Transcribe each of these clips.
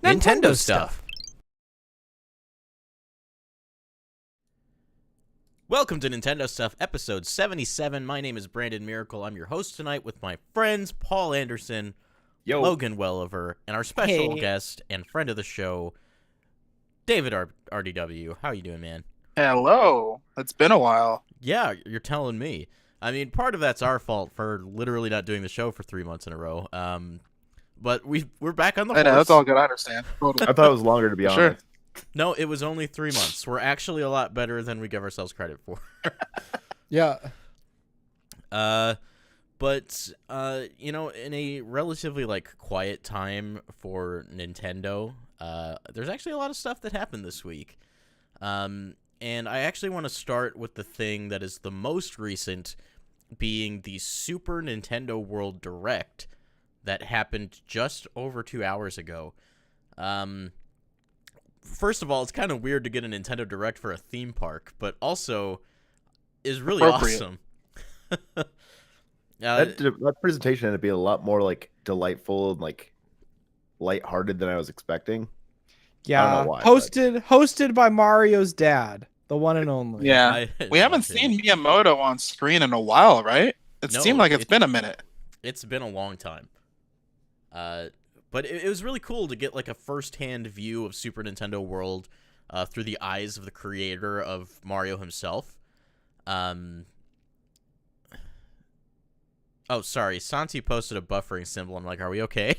Nintendo stuff. Welcome to Nintendo Stuff, episode 77. My name is Brandon Miracle. I'm your host tonight with my friends Paul Anderson, Yo. Logan Welliver, and our special Hey. guest and friend of the show, David RDW. How you doing, man? Hello. It's been a while. Yeah, you're telling me. I mean, part of that's our fault for literally not doing the show for 3 months in a row. But we're back on the I know, horse. that's all good. I understand. Totally. I thought it was longer, to be Sure. honest. No, it was only 3 months. We're actually a lot better than we give ourselves credit for. Yeah. But you know, in a relatively quiet time for Nintendo, there's actually a lot of stuff that happened this week. And I actually want to start with the thing that is the most recent, being the Super Nintendo World Direct that happened just over 2 hours ago. First of all, it's kind of weird to get a Nintendo Direct for a theme park, but also is really Appropriate. awesome. That presentation ended up being a lot more delightful and lighthearted than I was expecting. Yeah. I don't know why, Hosted by Mario's dad, the one and only. Yeah. We haven't seen Miyamoto on screen in a while, right? It No, seemed like it's been a minute. It's been a long time. But it was really cool to get a first-hand view of Super Nintendo World through the eyes of the creator of Mario himself. Oh, sorry. Santi posted a buffering symbol. I'm like, are we okay?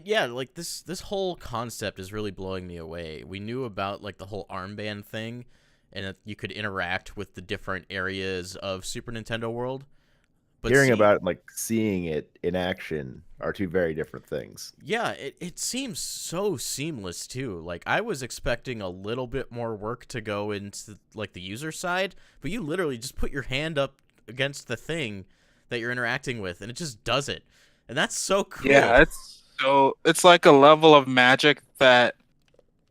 Yeah, this whole concept is really blowing me away. We knew about the whole armband thing, and that you could interact with the different areas of Super Nintendo World. But Hearing about it and seeing it in action are two very different things. Yeah, it seems so seamless too. I was expecting a little bit more work to go into the user side, but you literally just put your hand up against the thing that you're interacting with, and it just does it. And that's so cool. Yeah, it's like a level of magic that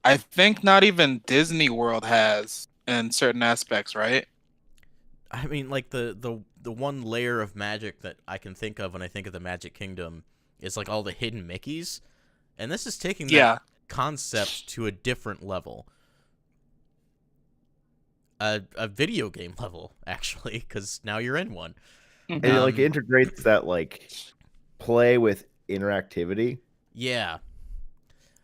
I think not even Disney World has in certain aspects, right? I mean, the one layer of magic that I can think of when I think of the Magic Kingdom is all the hidden Mickeys, and this is taking that concept to a different level. A video game level, actually, because now you're in one. And it integrates that play with interactivity. Yeah.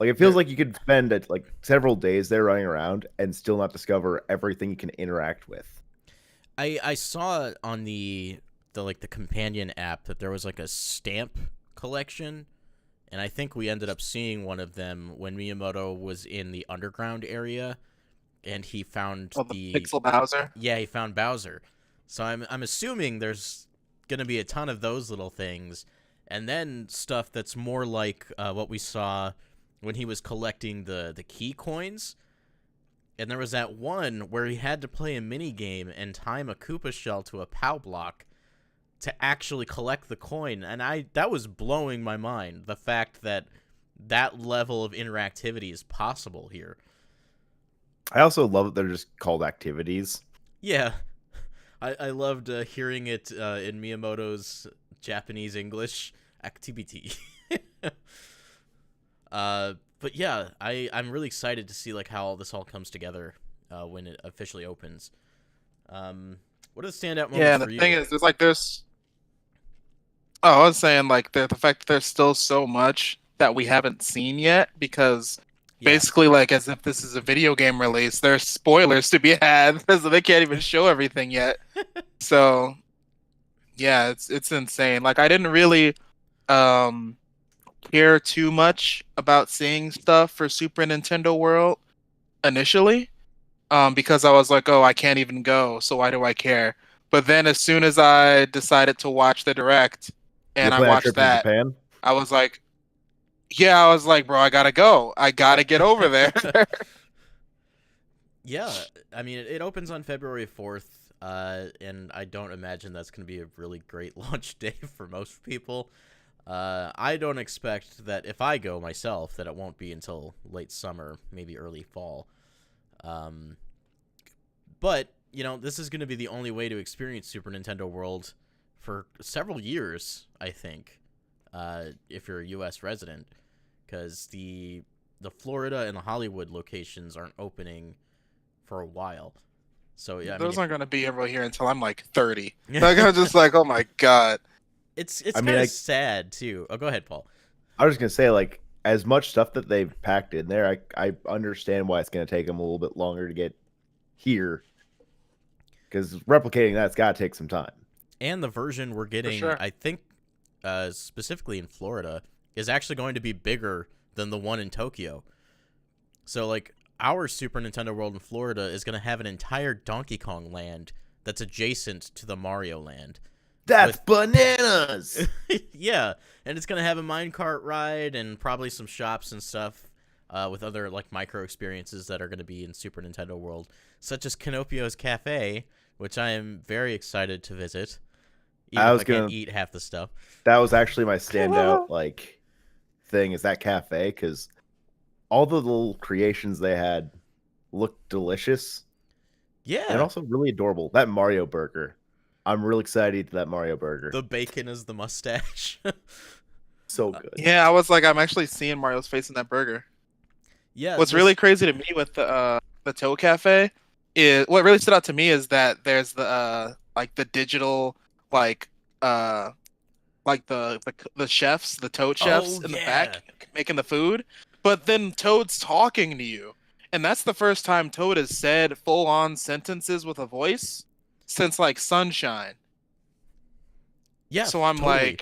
It feels like you could spend several days there running around and still not discover everything you can interact with. I saw on the companion app that there was a stamp collection, and I think we ended up seeing one of them when Miyamoto was in the underground area, and he found the Pixel Bowser. Yeah, he found Bowser. So I'm assuming there's gonna be a ton of those little things, and then stuff that's more like what we saw when he was collecting the key coins. And there was that one where he had to play a mini game and time a Koopa shell to a POW block to actually collect the coin. And that was blowing my mind, the fact that level of interactivity is possible here. I also love that they're just called activities. Yeah. I loved hearing it in Miyamoto's Japanese English activity. But yeah, I'm really excited to see how this all comes together when it officially opens. What are the standout moments Yeah, for the you? thing is, I was saying the fact that there's still so much that we haven't seen yet, because basically as if this is a video game release, there's spoilers to be had, so they can't even show everything yet. So yeah, it's insane. I didn't really care too much about seeing stuff for Super Nintendo World initially, because I was like, oh, I can't even go, so why do I care? But then as soon as I decided to watch the Direct and I watched that, Japan? I was like, bro, I gotta go. I gotta get over there. Yeah, I mean, it opens on February 4th, and I don't imagine that's going to be a really great launch day for most people. I don't expect that if I go myself that it won't be until late summer, maybe early fall. But, this is going to be the only way to experience Super Nintendo World for several years, I think. if you're a U.S. resident, because the Florida and the Hollywood locations aren't opening for a while. So yeah, I mean, Those aren't gonna be over here until I'm like 30. Like I'm just like, oh my god. it's I kind mean, of sad too. Oh, go ahead, Paul. I was just gonna say, like, as much stuff that they've packed in there, I understand why it's gonna take them a little bit longer to get here, because replicating that's gotta take some time. And the version we're getting, sure. I think, specifically in Florida, is actually going to be bigger than the one in Tokyo. So, like, our Super Nintendo World in Florida is going to have an entire Donkey Kong land that's adjacent to the Mario land. That's bananas! Yeah, and it's going to have a minecart ride and probably some shops and stuff with other, like, micro experiences that are going to be in Super Nintendo World, such as Canopio's Cafe, which I am very excited to visit, even if I can't eat half the stuff. That was actually my standout, like, thing, is that cafe, because all the little creations they had looked delicious. Yeah. And also really adorable. That Mario burger. I'm really excited to that Mario burger. The bacon is the mustache. So good. Yeah, I was like, I'm actually seeing Mario's face in that burger. Yeah. What's really crazy to me with the Toad Cafe is what really stood out to me is that there's the like the digital like the chefs, the Toad chefs in the back making the food, but then Toad's talking to you, and that's the first time Toad has said full on sentences with a voice since like Sunshine. Yeah. So I'm totally.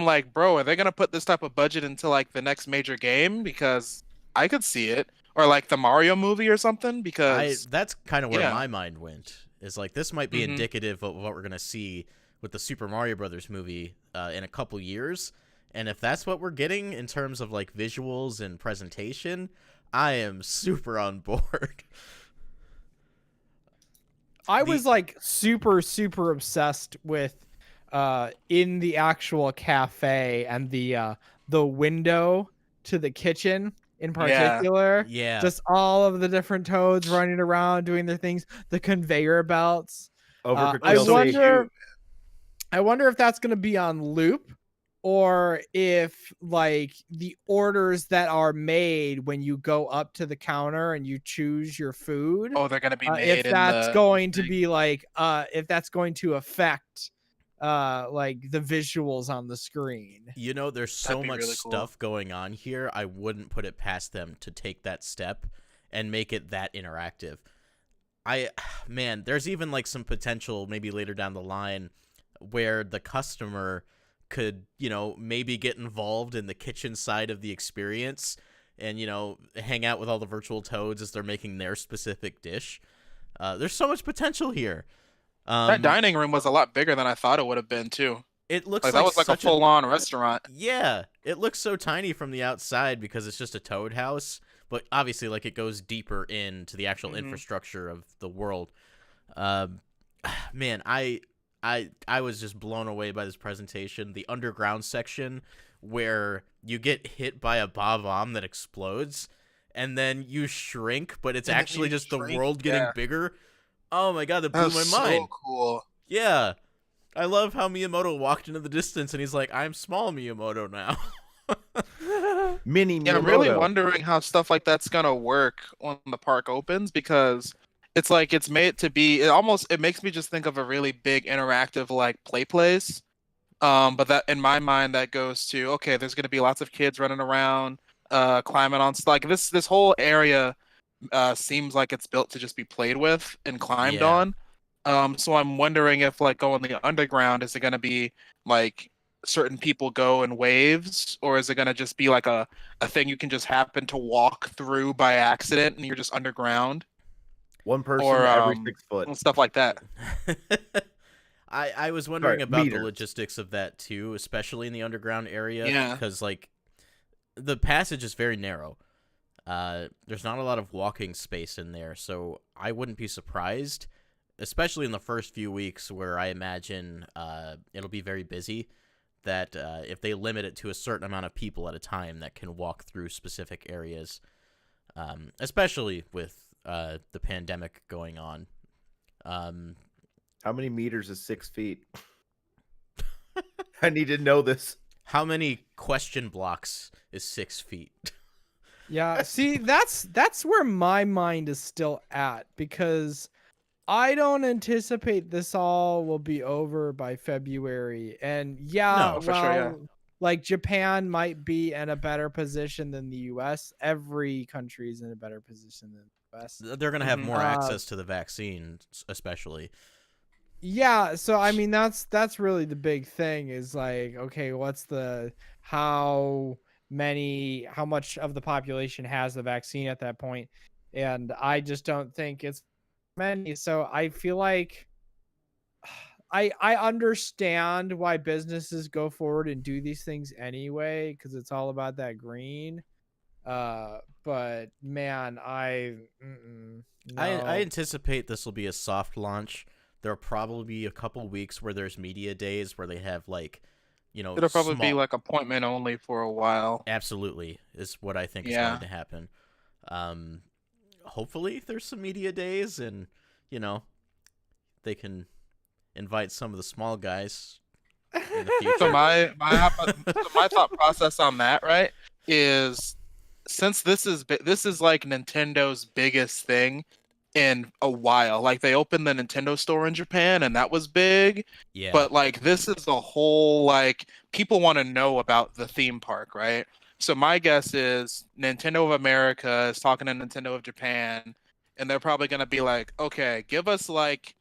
like, bro, are they gonna put this type of budget into like the next major game? Because I could see it, or like the Mario movie or something. Because that's kind of where my mind went. Is like this might be indicative of what we're gonna see with the Super Mario Brothers movie in a couple years, and if that's what we're getting in terms of like visuals and presentation, I am super on board. I was like super obsessed with in the actual cafe and the window to the kitchen in particular. Yeah. Just all of the different Toads running around doing their things, the conveyor belts. I wonder if that's going to be on loop, or if like the orders that are made when you go up to the counter and you choose your food. Oh, they're going to be made. If that's going to be like, if that's going to affect like the visuals on the screen. You know, there's so much really stuff going on here. I wouldn't put it past them to take that step and make it that interactive. Man, there's even like some potential maybe later down the line where the customer could, you know, maybe get involved in the kitchen side of the experience and, you know, hang out with all the virtual Toads as they're making their specific dish. There's so much potential here. That dining room was a lot bigger than I thought it would have been, too. It looks like that was like a full-on restaurant. Yeah, it looks so tiny from the outside because it's just a Toad house, but obviously, like, it goes deeper into the actual infrastructure of the world. Man, I was just blown away by this presentation. The underground section where you get hit by a bomb that explodes, and then you shrink, but it's actually just the world getting bigger. Oh my god, that blew my mind. So cool. Yeah. I love how Miyamoto walked into the distance and he's like, I'm small Miyamoto now. Mini Miyamoto. Yeah, I'm really wondering how stuff like that's gonna work when the park opens, because it's like it's made to be it makes me just think of a really big interactive like play place. But that in my mind that goes to, okay, there's gonna be lots of kids running around, climbing on stuff. Like this whole area seems like it's built to just be played with and climbed on. So I'm wondering if like going the underground, is it gonna be like certain people go in waves, or is it gonna just be like a thing you can just happen to walk through by accident and you're just underground? One person every 6 foot. And stuff like that. I was wondering about the logistics of that too, especially in the underground area. Yeah. Because like the passage is very narrow. There's not a lot of walking space in there, so I wouldn't be surprised, especially in the first few weeks where I imagine it'll be very busy, that if they limit it to a certain amount of people at a time that can walk through specific areas, especially with the pandemic going on. How many meters is 6 feet? I need to know this. How many question blocks is 6 feet? Yeah, see, that's where my mind is still at, because I don't anticipate this all will be over by February. And yeah, No, for sure, yeah. like Japan might be in a better position than the US. Every country is in a better position than the US. They're going to have Mhm. more access to the vaccine, especially. Yeah, so I mean that's really the big thing is like, okay, what's the how much of the population has the vaccine at that point? And I just don't think it's many. So I feel like I understand why businesses go forward and do these things anyway, because it's all about that green. But man, I no. anticipate this will be a soft launch. There'll probably be a couple weeks where there's media days where they have like, It'll probably be small. like appointment only for a while. Absolutely is what I think is Yeah. going to happen. Hopefully there's some media days and they can invite some of the small guys in the future. So my thought process on that, right, is since this is like Nintendo's biggest thing in a while. Like they opened the Nintendo store in Japan and that was big, Yeah. but like this is a whole like people want to know about the theme park, right? So my guess is Nintendo of America is talking to Nintendo of Japan and they're probably going to be like, "Okay, give us like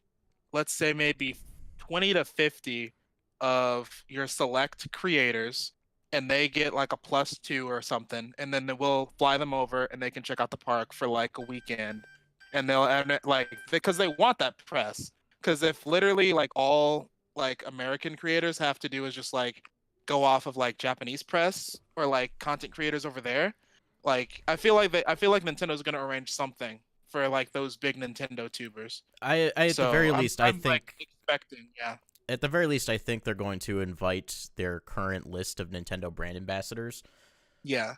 let's say maybe 20 to 50 of your select creators and they get like a +2 or something and then we'll fly them over and they can check out the park for like a weekend and they'll like because they want that press because if literally like all like American creators have to do is just like go off of like Japanese press or like content creators over there, like I feel like Nintendo's going to arrange something for like those big Nintendo tubers. I at the very least I think like, expecting, yeah. At the very least I think they're going to invite their current list of Nintendo brand ambassadors. Yeah.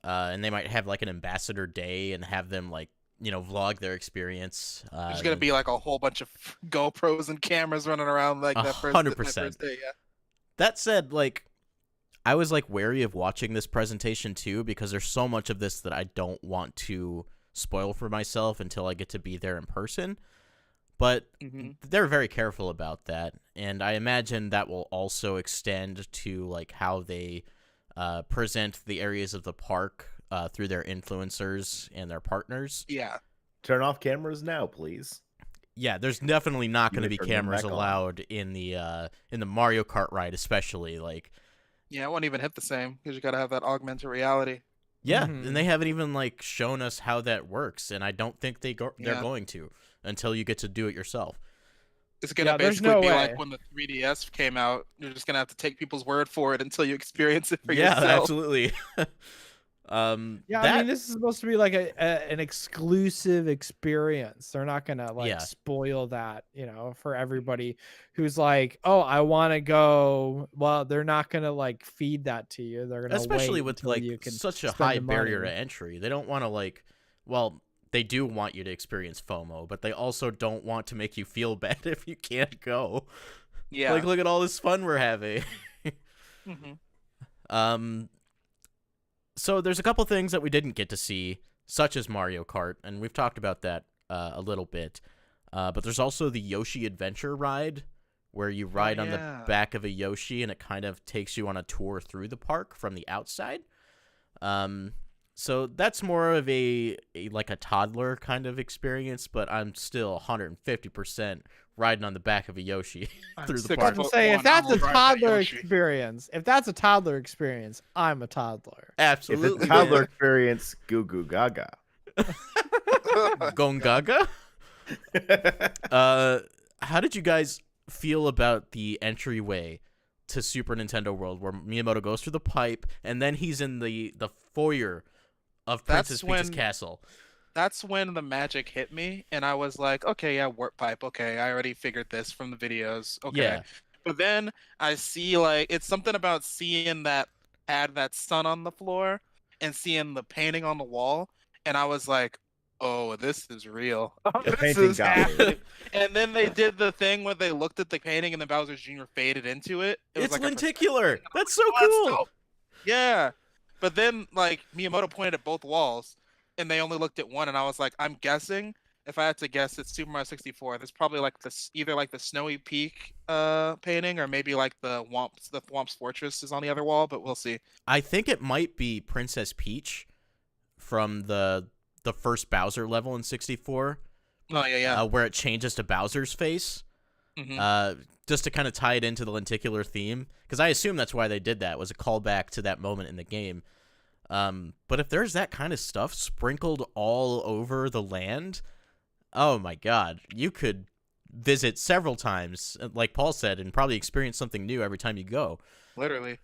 And they might have like an ambassador day and have them like, vlog their experience. There's gonna be like a whole bunch of GoPros and cameras running around like that first 100%. day, yeah. That said, like I was like wary of watching this presentation too because there's so much of this that I don't want to spoil for myself until I get to be there in person. But they're very careful about that, and I imagine that will also extend to like how they present the areas of the park through their influencers and their partners. Yeah. Turn off cameras now, please. Yeah, there's definitely not going to be Turn them cameras back on. allowed in the Mario Kart ride, especially like. Yeah, it won't even hit the same because you gotta have that augmented reality. Yeah, and they haven't even like shown us how that works, and I don't think they're going to until you get to do it yourself. It's gonna basically be like when the 3DS came out. You're just gonna have to take people's word for it until you experience it for yourself. Yeah, absolutely. I mean, this is supposed to be like an exclusive experience. They're not gonna like spoil that, for everybody who's like, oh, I want to go. Well, they're not gonna like feed that to you. They're gonna especially wait with until like you can such a spend high the barrier money. to entry. They don't want to like, well, they do want you to experience FOMO, but they also don't want to make you feel bad if you can't go. Yeah. Like, look at all this fun we're having. So there's a couple things that we didn't get to see, such as Mario Kart, and we've talked about that a little bit. But there's also the Yoshi Adventure ride, where you ride on the back of a Yoshi, and it kind of takes you on a tour through the park from the outside. So that's more of a toddler kind of experience, but I'm still 150% riding on the back of a Yoshi through the park. If that's a toddler experience, I'm a toddler. Absolutely. If it's a toddler experience, goo goo gaga. Gongaga? How did you guys feel about the entryway to Super Nintendo World where Miyamoto goes through the pipe and then he's in the foyer of Princess Peach's castle? That's when the magic hit me, and I was like, okay, yeah, warp pipe. Okay, I already figured this from the videos. Okay. Yeah. But then I see, like, it's something about seeing that sun on the floor and seeing the painting on the wall, and I was like, oh, this is real. The This painting is got me. happening. And then they did the thing where they looked at the painting and then Bowser Jr. faded into it. It was It's like a lenticular. perspective. That's so Oh, that's cool. dope. Yeah. But then like Miyamoto pointed at both walls and they only looked at one and I was like, I'm guessing if I had to guess it's Super Mario 64, there's probably like this either like the Snowy Peak painting or maybe like the Thwomp's Fortress is on the other wall, but we'll see. I think it might be Princess Peach from the first Bowser level in 64, Oh yeah. where it changes to Bowser's face. Just to kind of tie it into the lenticular theme, because I assume that's why they did that, was a callback to that moment in the game. But if there's that kind of stuff sprinkled all over the land, oh my god, you could visit several times, like Paul said, and probably experience something new every time you go. Literally.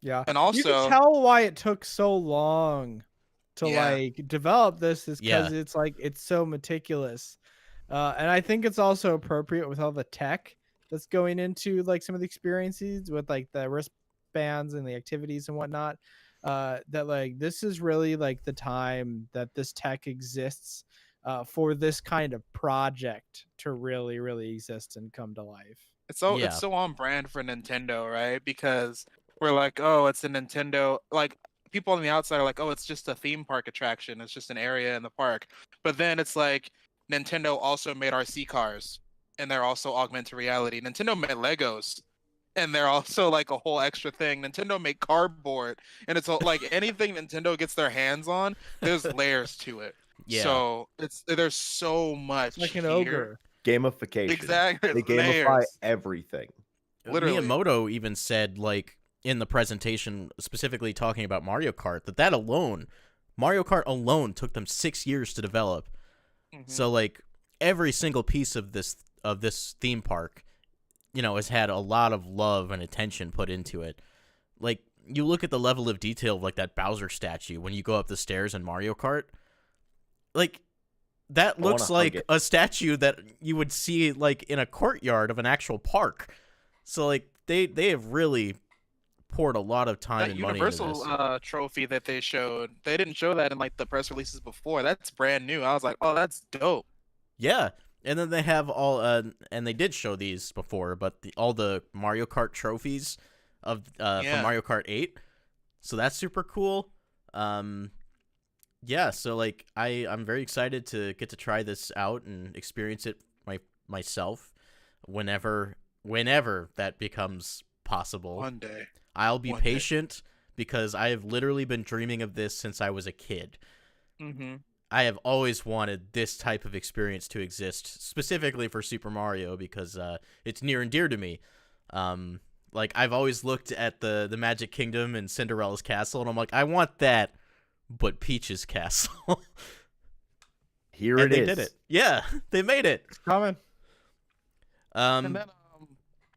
Yeah. And You also can tell why it took so long to Yeah. like develop this is because Yeah. it's like it's so meticulous. And I think it's also appropriate with all the tech that's going into like some of the experiences with like the wristbands and the activities and whatnot. That like this is really like the time that this tech exists for this kind of project to really, really exist and come to life. it's so Yeah. it's so on brand for Nintendo, right? Because we're like, oh, it's a Nintendo. Like people on the outside are like, oh, it's just a theme park attraction. It's just an area in the park. But then it's like Nintendo also made RC cars, and they're also augmented reality. Nintendo made Legos, and they're also like a whole extra thing. Nintendo made cardboard, and it's like anything Nintendo gets their hands on, there's layers to it. Yeah. So there's so much It's like an here. ogre. Gamification. Exactly. They gamify Layers. everything. Literally. Miyamoto even said, like, in the presentation, specifically talking about Mario Kart, that alone, Mario Kart alone took them 6 years to develop. Mhm. So, like, every single piece of this theme park, has had a lot of love and attention put into it. Like, you look at the level of detail of, like, that Bowser statue when you go up the stairs in Mario Kart. Like, that I wanna looks hug like it. a statue that you would see, like, in a courtyard of an actual park. So, like, they have really poured a lot of time That and money into this. Universal trophy that they showed, they didn't show that in like the press releases before. That's brand new. I was like, oh, that's dope. Yeah, and then they have all, and they did show these before, but all the Mario Kart trophies of from Yeah. Mario Kart 8. So that's super cool. Yeah, so like I'm very excited to get to try this out and experience it myself whenever that becomes possible. One day. I'll be one day. patient because I have literally been dreaming of this since I was a kid. Mm-hmm. I have always wanted this type of experience to exist, specifically for Super Mario, because it's near and dear to me. Like, I've always looked at the Magic Kingdom and Cinderella's castle, and I'm like, I want that, but Peach's castle. Here And it they is. did it. Yeah, they made it. It's coming. And then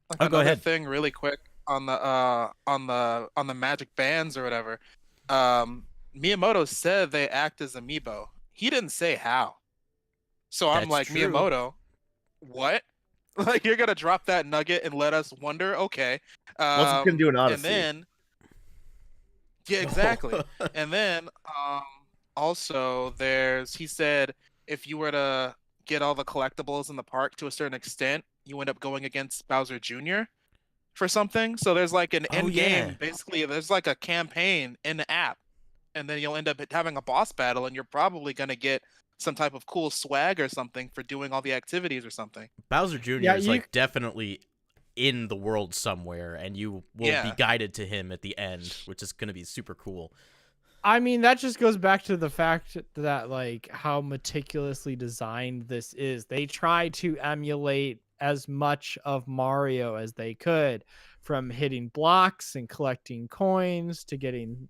like go another ahead. thing really quick on the magic bands or whatever. Miyamoto said they act as amiibo. He didn't say how. So I'm That's like, true. Miyamoto, what? Like, you're gonna drop that nugget and let us wonder? Okay. What's it gonna do in Odyssey? And then, yeah, exactly. And then, also he said if you were to get all the collectibles in the park to a certain extent, you end up going against Bowser Jr. for something. So there's like an Oh, end game. yeah. Basically, there's like a campaign in the app, and then you'll end up having a boss battle, and you're probably gonna get some type of cool swag or something for doing all the activities or something. Bowser Jr. Yeah, is you- like definitely in the world somewhere, and you will be Yeah. guided to him at the end, which is going to be super cool. I mean, that just goes back to the fact that like how meticulously designed this is. They try to emulate as much of Mario as they could, from hitting blocks and collecting coins to getting,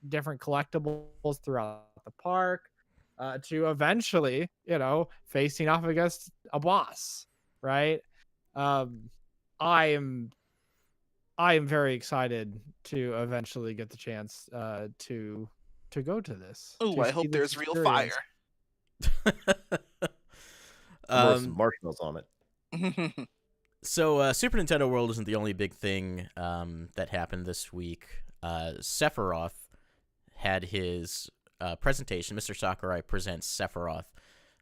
different collectibles throughout the park, to eventually, facing off against a boss, right? I am very excited to eventually get the chance to go to this. Ooh, to I see hope this there's real experience. Some marshmallows on it. So Super Nintendo World isn't the only big thing that happened this week. Sephiroth had his presentation, Mr. Sakurai Presents Sephiroth,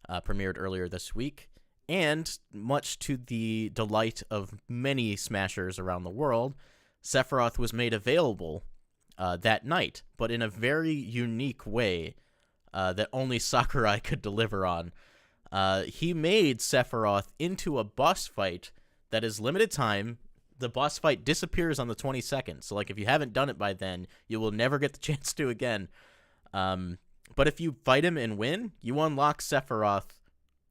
premiered earlier this week. And much to the delight of many Smashers around the world, Sephiroth was made available that night, but in a very unique way that only Sakurai could deliver on. He made Sephiroth into a boss fight that is limited time. The boss fight disappears on the 22nd, so like if you haven't done it by then, you will never get the chance to again. But if you fight him and win, you unlock Sephiroth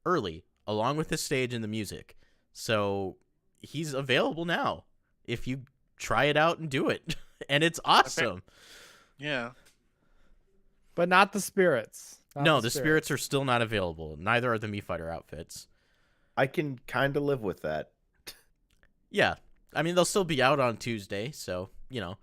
early, along with the stage and the music. So he's available now if you try it out and do it. And it's awesome. Yeah. But not the spirits. No, the spirits are still not available. Neither are the Mii Fighter outfits. I can kind of live with that. Yeah. I mean, they'll still be out on Tuesday, so, you know.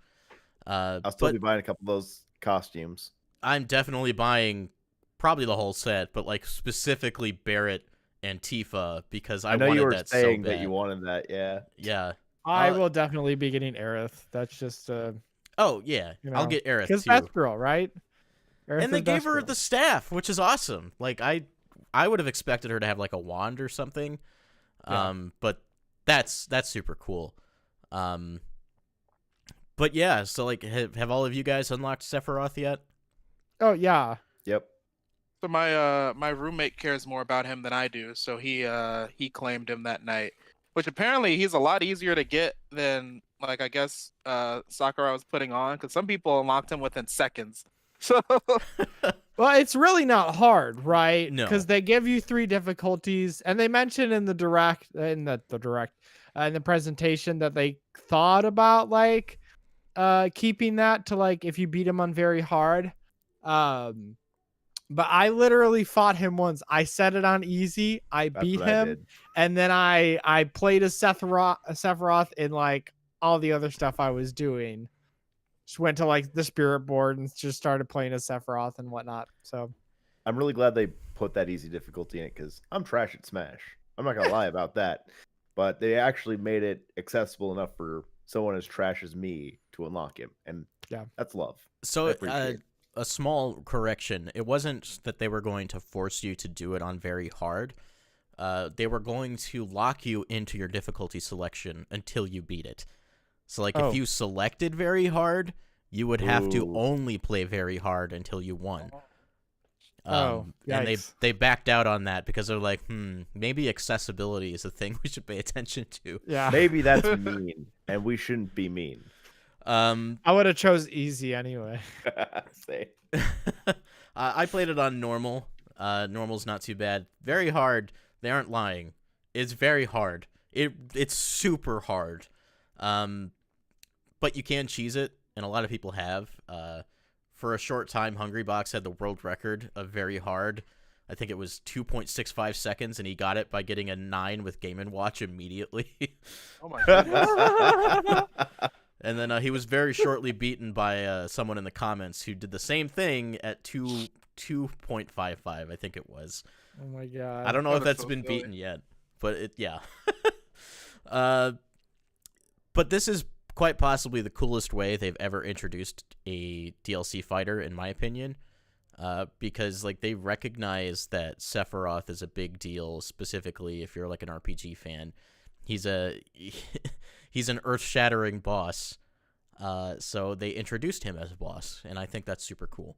I'll still be buying a couple of those costumes. I'm definitely buying probably the whole set, but like specifically Barrett and Tifa because I know wanted you were that saying so bad. that you wanted that, yeah. Yeah. I will definitely be getting Aerith. That's just Oh yeah, I'll get Aerith too. Because Best Girl, right? Aerith And they gave her Girl. the staff, which is awesome. Like I would have expected her to have like a wand or something. Yeah. But that's super cool. But yeah, so like have all of you guys unlocked Sephiroth yet? Oh yeah. Yep. So my roommate cares more about him than I do, so he claimed him that night. Which apparently he's a lot easier to get than like I guess Sakurai was putting on, because some people unlocked him within seconds. So Well, it's really not hard, right? No. Because they give you 3 difficulties, and they mentioned in the in the presentation that they thought about like keeping that to like if you beat him on very hard. But I literally fought him once. I set it on easy. I beat him, and then I played as Sephiroth in like all the other stuff I was doing. Just went to like the spirit board and just started playing as Sephiroth and whatnot. So I'm really glad they put that easy difficulty in it because I'm trash at Smash. I'm not gonna lie about that, but they actually made it accessible enough for someone as trash as me to unlock him, and yeah, that's love. So a small correction. It wasn't that they were going to force you to do it on very hard. They were going to lock you into your difficulty selection until you beat it. So like if you selected very hard, you would have to only play very hard until you won. And they backed out on that because they're like, maybe accessibility is a thing we should pay attention to. Yeah. Maybe that's mean, and we shouldn't be mean. I would have chose easy anyway. I played it on normal. Normal's not too bad. Very hard. They aren't lying. It's very hard. It's super hard. But you can cheese it, and a lot of people have. For a short time, Hungrybox had the world record of very hard. I think it was 2.65 seconds, and he got it by getting a 9 with Game & Watch immediately. oh my goodness. And then he was very shortly beaten by someone in the comments who did the same thing at 2.55, I think it was. Oh my god. I don't know if that's so been silly. beaten yet, but yeah. But this is quite possibly the coolest way they've ever introduced a DLC fighter, in my opinion, because like they recognize that Sephiroth is a big deal, specifically if you're like an RPG fan. He's an earth-shattering boss, so they introduced him as a boss, and I think that's super cool.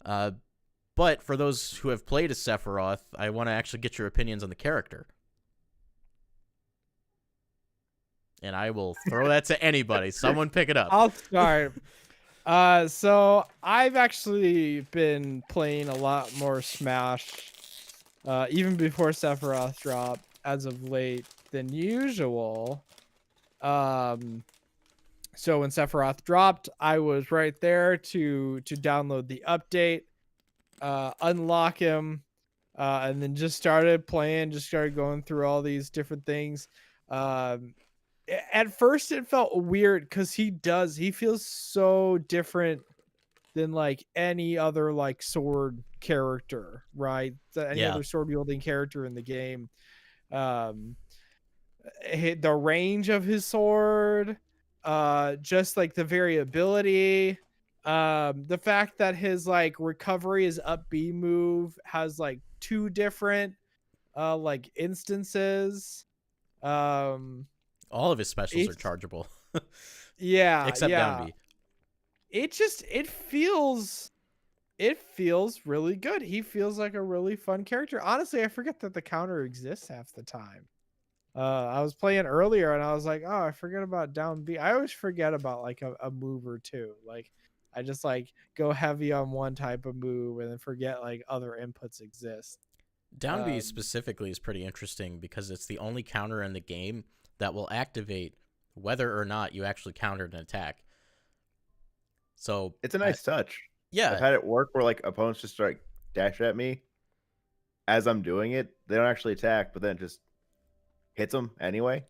But for those who have played as Sephiroth, I want to actually get your opinions on the character. And I will throw that to anybody. Someone pick it up. I'll start. So I've actually been playing a lot more Smash, even before Sephiroth dropped, as of late than usual. So when Sephiroth dropped, I was right there to download the update, unlock him, and then just started playing. Just started going through all these different things. At first it felt weird because he feels so different than like any other like sword character, right? Any other sword wielding character in the game. The range of his sword, just like the variability, The fact that his like recovery, his up B move has like 2 different like instances. Um, All of his specials are it's chargeable, yeah, except down yeah. B. It feels really good. He feels like a really fun character. Honestly, I forget that the counter exists half the time. I was playing earlier and I was like, oh, I forget about down B. I always forget about like a move or two. Like I just like go heavy on one type of move and then forget like other inputs exist. Down B Um, specifically is pretty interesting because it's the only counter in the game that will activate whether or not you actually countered an attack. So It's a nice touch. yeah, I've had it work where like opponents just like dash at me as I'm doing it. They don't actually attack, but then it just hits them anyway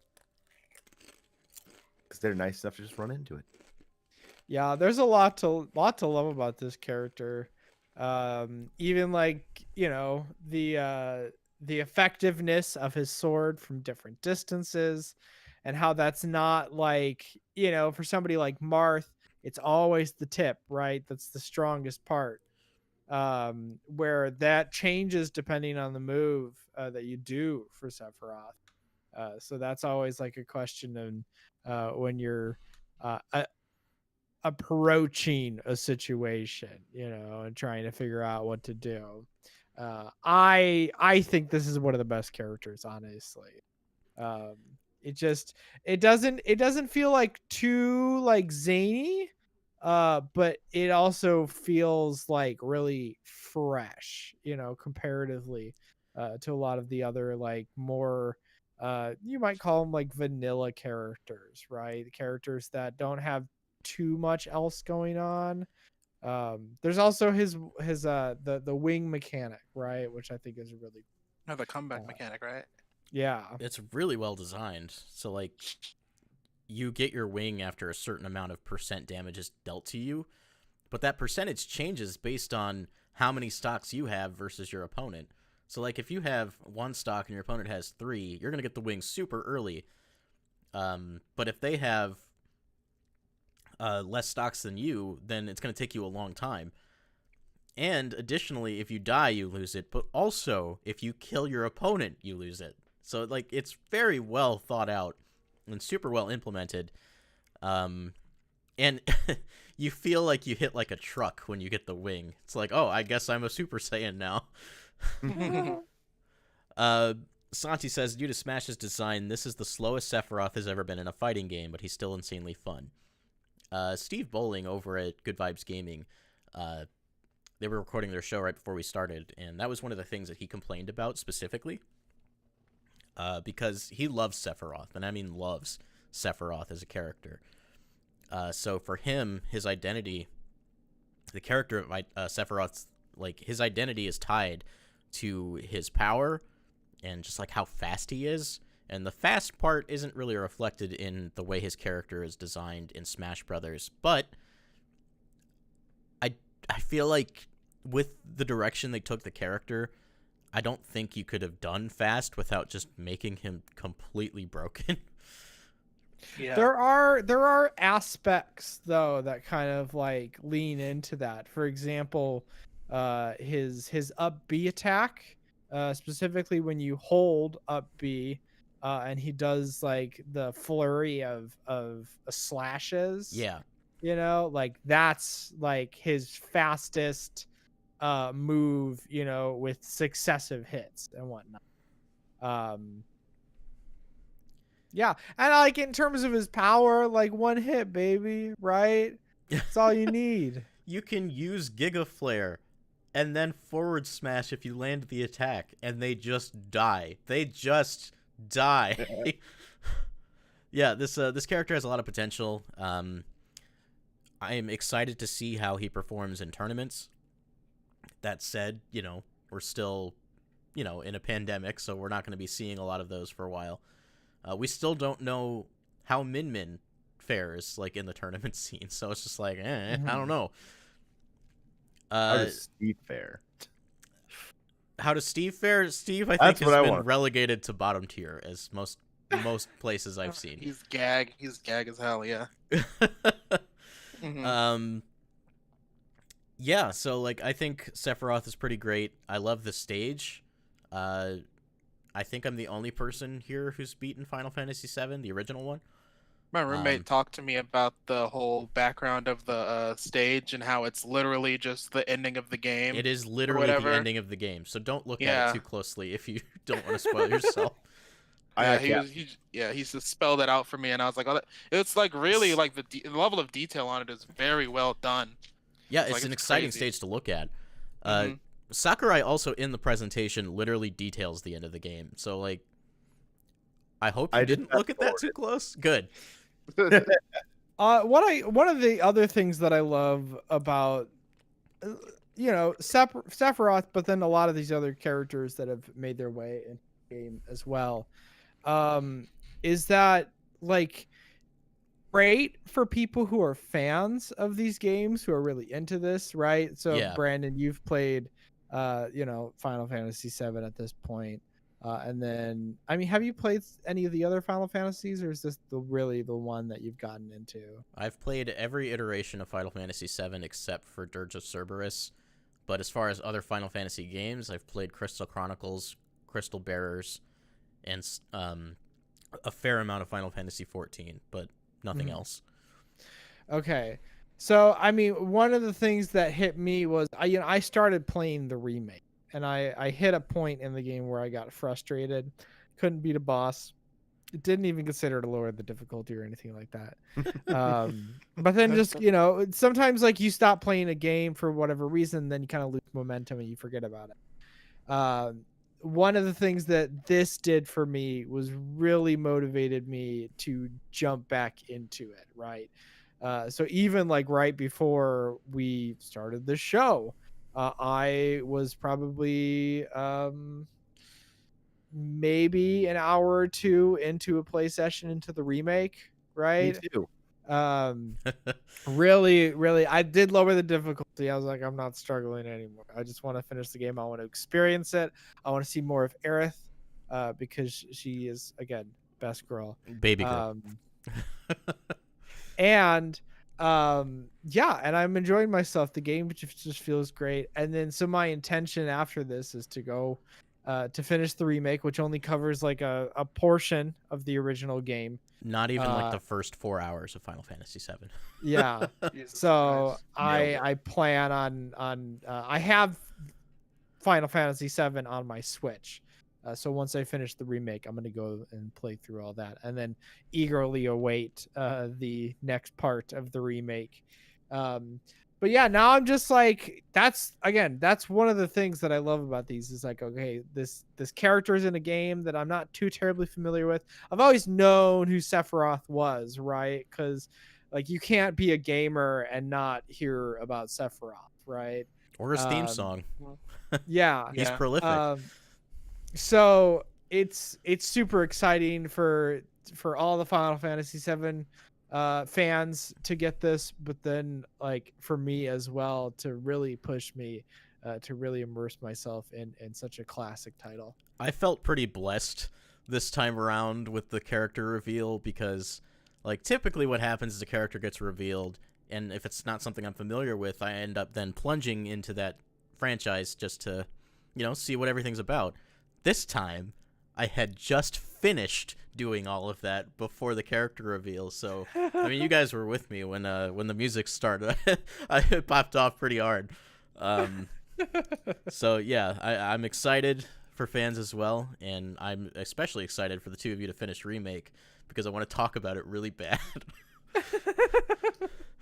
because they're nice enough to just run into it. Yeah, there's a lot to love about this character. Even like, the effectiveness of his sword from different distances and how that's not like, for somebody like Marth, it's always the tip, right? That's the strongest part. Where that changes depending on the move that you do for Sephiroth. So that's always like a question when you're approaching a situation, and trying to figure out what to do. I think this is one of the best characters, honestly. Um, it doesn't feel like too like zany, but it also feels like really fresh, comparatively to a lot of the other like more you might call them like vanilla characters, right? Characters that don't have too much else going on. There's also the wing mechanic, right, which I think is really No, the comeback uh, mechanic, right? yeah. it's really well designed. So like you get your wing after a certain amount of percent damage is dealt to you, but that percentage changes based on how many stocks you have versus your opponent. So like if you have 1 stock and your opponent has 3, you're gonna get the wing super early. But if they have less stocks than you, then it's gonna take you a long time. And additionally, if you die, you lose it. But also, if you kill your opponent, you lose it. So like it's very well thought out and super well implemented. And you feel like you hit like a truck when you get the wing. It's like, oh, I guess I'm a Super Saiyan now. Santi says, due to Smash's design, this is the slowest Sephiroth has ever been in a fighting game, but he's still insanely fun. Steve Bowling over at Good Vibes Gaming, they were recording their show right before we started, and that was one of the things that he complained about specifically, because he loves Sephiroth, and I mean loves Sephiroth as a character. So for him, his identity, the character of Sephiroth's, like, his identity is tied to his power and just like how fast he is. And the fast part isn't really reflected in the way his character is designed in Smash Brothers, but I feel like with the direction they took the character, I don't think you could have done fast without just making him completely broken. Yeah. There are aspects though that kind of like lean into that. For example, his up B attack, specifically when you hold up B, and he does like the flurry of slashes. Yeah. Like that's like his fastest move, with successive hits and whatnot. Yeah, and like in terms of his power, like one hit, baby, right? That's all you need. You can use Giga Flare and then forward smash if you land the attack, and they just die. They just die. Yeah, this character has a lot of potential. I am excited to see how he performs in tournaments. That said, we're still, in a pandemic, so we're not going to be seeing a lot of those for a while. We still don't know how Min Min fares, like, in the tournament scene, so it's just like, I don't know. How does Steve fare? How does Steve fare? Steve, I think, That's has what I been want. relegated to bottom tier, as most places I've seen. He's gag as hell, yeah. Mhm. Yeah, so like I think Sephiroth is pretty great. I love the stage. I think I'm the only person here who's beaten Final Fantasy VII, the original one. My roommate talked to me about the whole background of the stage and how it's literally just the ending of the game. It is or literally the whatever. ending of the game, so don't look at it Yeah. too closely if you don't want to spoil yourself. He just spelled it out for me, and I was like, oh, it's like really like the level of detail on it is very well done. Yeah, Like, it's an it's exciting crazy. stage to look at. Mhm. Sakurai also in the presentation literally details the end of the game, so like, I hope you I did didn't look at that too close. Good. One of the other things that I love about Sephiroth, but then a lot of these other characters that have made their way in the game as well, is that like great for people who are fans of these games who are really into this, right? So Yeah. Brandon, you've played Final Fantasy VII at this point. And then, I mean, have you played any of the other Final Fantasies, or is this really the one that you've gotten into? I've played every iteration of Final Fantasy VII except for Dirge of Cerberus, but as far as other Final Fantasy games, I've played Crystal Chronicles, Crystal Bearers, and a fair amount of Final Fantasy XIV, but nothing else. Okay. So, I mean, one of the things that hit me was I started playing the remake, and I hit a point in the game where I got frustrated, couldn't beat a boss, didn't even consider to lower the difficulty or anything like that. But then just, sometimes like you stop playing a game for whatever reason, then you kind of lose momentum and you forget about it. One of the things that this did for me was really motivated me to jump back into it, right? So even like right before we started the show, I was probably maybe an hour or two into a play session into the remake, right? Me too. Really, I did lower the difficulty. I was like, I'm not struggling anymore. I just want to finish the game. I want to experience it. I want to see more of Aerith, because she is, again, best girl. Baby girl. And and I'm enjoying myself. The game just feels great. And then so my intention after this is to go to finish the remake, which only covers like a portion of the original game. Not even like the first 4 hours of Final Fantasy VII. Yeah. So I plan on I have Final Fantasy VII on my Switch. So once I finish the remake, I'm going to go and play through all that and then eagerly await the next part of the remake. But yeah, now I'm just like, that's one of the things that I love about these is like, okay, this character is in a game that I'm not too terribly familiar with. I've always known who Sephiroth was, right? Because like you can't be a gamer and not hear about Sephiroth, right? Or his theme song. Yeah. He's prolific. So it's super exciting for all the Final Fantasy VII fans to get this, but then like for me as well to really push me to really immerse myself in such a classic title. I felt pretty blessed this time around with the character reveal because like typically what happens is the character gets revealed, and if it's not something I'm familiar with, I end up then plunging into that franchise just to, see what everything's about. This time, I had just finished doing all of that before the character reveal, so I mean, you guys were with me when the music started. I popped off pretty hard. So yeah, I'm excited for fans as well, and I'm especially excited for the two of you to finish remake because I want to talk about it really bad.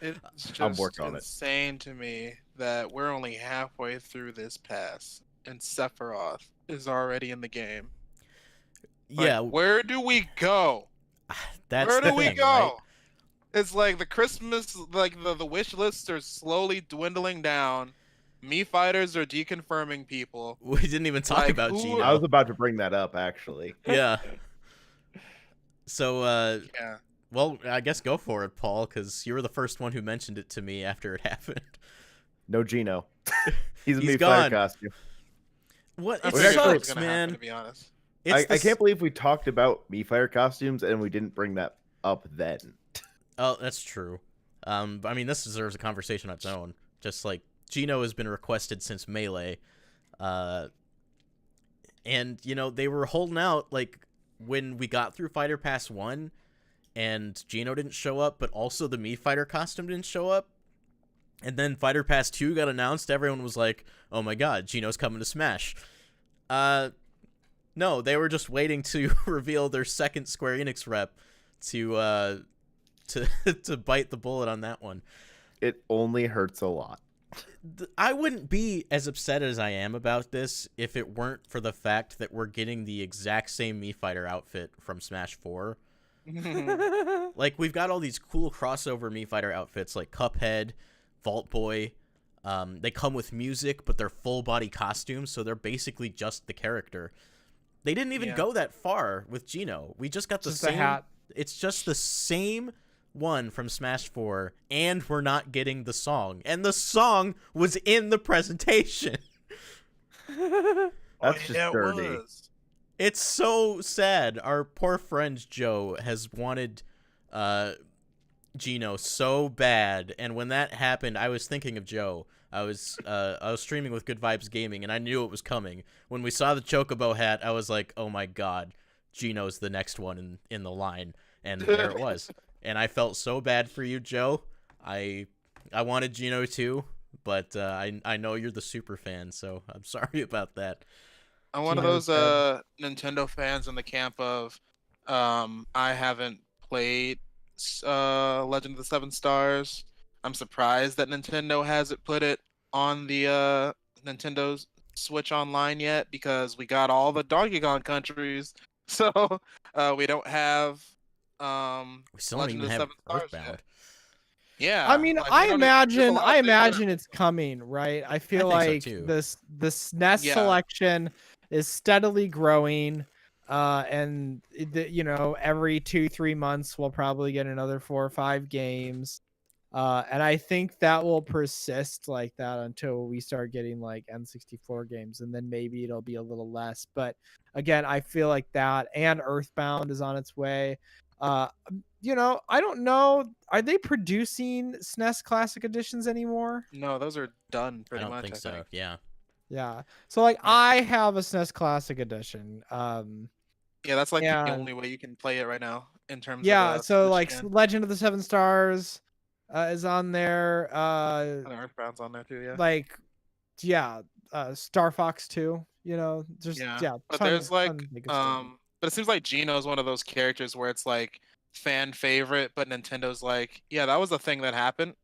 It's I'm just working on it. insane to me that we're only halfway through this pass and Sephiroth is already in the game. Yeah, Like, where do we go? that's Where the do we thing, go? right? It's like the Christmas, like the wish lists are slowly dwindling down. Me fighters are deconfirming people. We didn't even talk Like, about who- Gino. I was about to bring that up actually. Yeah. So, Yeah. well, I guess go for it, Paul, because you were the first one who mentioned it to me after it happened. No Gino. He's a He's me gone. fire costume. What? I It figured that was sucks, gonna man. happen, to be honest. It's I can't believe we talked about me fire costumes and we didn't bring that up then. Oh, that's true. I mean, this deserves a conversation on its own. Just like Gino has been requested since Melee. And, you know, they were holding out, like, when we got through Fighter Pass 1 and Gino didn't show up, but also the Mii Fighter costume didn't show up. And then Fighter Pass 2 got announced. Everyone was like, oh my god, Gino's coming to Smash. No, they were just waiting to reveal their second Square Enix rep to bite the bullet on that one. It only hurts a lot. I wouldn't be as upset as I am about this if it weren't for the fact that we're getting the exact same Mii Fighter outfit from Smash 4. Like, we've got all these cool crossover Mii Fighter outfits like Cuphead, Vault Boy. They come with music, but they're full body costumes, so they're basically just the character. They didn't even go that far with Gino. We just got the Just same a hat. It's just the same one from Smash 4, and we're not getting the song. And the song was in the presentation. That's just dirty. It's so sad. Our poor friend Joe has wanted Gino so bad, and when that happened, I was thinking of Joe. I was streaming with Good Vibes Gaming, and I knew it was coming. When we saw the Chocobo hat, I was like, oh my god, Gino's the next one in the line. And there it was. And I felt so bad for you, Joe. I wanted Gino too, but I know you're the super fan, so I'm sorry about that. I'm one of those Nintendo fans in the camp of I haven't played Legend of the Seven Stars. I'm surprised that Nintendo hasn't put it on the Nintendo Switch Online yet, because we got all the Donkey Kong countries, so we don't have We still don't even have Earthbound. Yeah, I mean, like, I there's a imagine lot of things it's coming, right? I feel I think like so, too. the SNES selection is steadily growing, and you know, every 2-3 months we'll probably get another 4 or 5 games, and I think that will persist like that until we start getting like N64 games, and then maybe it'll be a little less. But again, I feel like that and Earthbound is on its way. You know, I don't know. Are they producing SNES Classic Editions anymore? No, those are done I pretty don't much. think so. Yeah. Yeah. So like, I have a SNES Classic Edition. Yeah, that's like the and- only way you can play it right now in terms yeah. of So Switch like, gen. Legend of the Seven Stars is on there. And Earthbound's on there too, yeah. Like, yeah, Star Fox 2. You know, just But there's like but it seems like Gino's one of those characters where it's like fan favorite, but Nintendo's like, yeah, that was a thing that happened.